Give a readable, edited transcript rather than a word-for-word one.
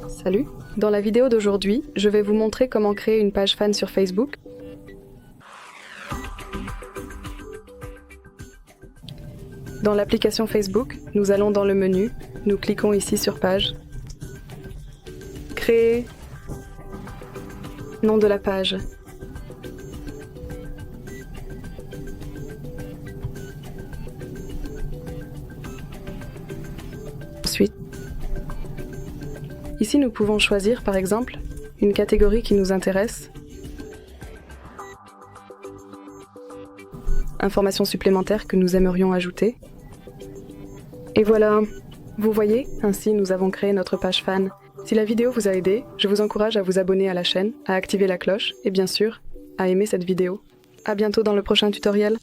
Salut! Dans la vidéo d'aujourd'hui, je vais vous montrer comment créer une page fan sur Facebook. Dans l'application Facebook, nous allons dans le menu, nous cliquons ici sur Page. Créer. Nom de la page. Ensuite, ici nous pouvons choisir par exemple une catégorie qui nous intéresse, informations supplémentaires que nous aimerions ajouter. Et voilà, vous voyez, ainsi nous avons créé notre page fan. Si la vidéo vous a aidé, je vous encourage à vous abonner à la chaîne, à activer la cloche et bien sûr, à aimer cette vidéo. À bientôt dans le prochain tutoriel.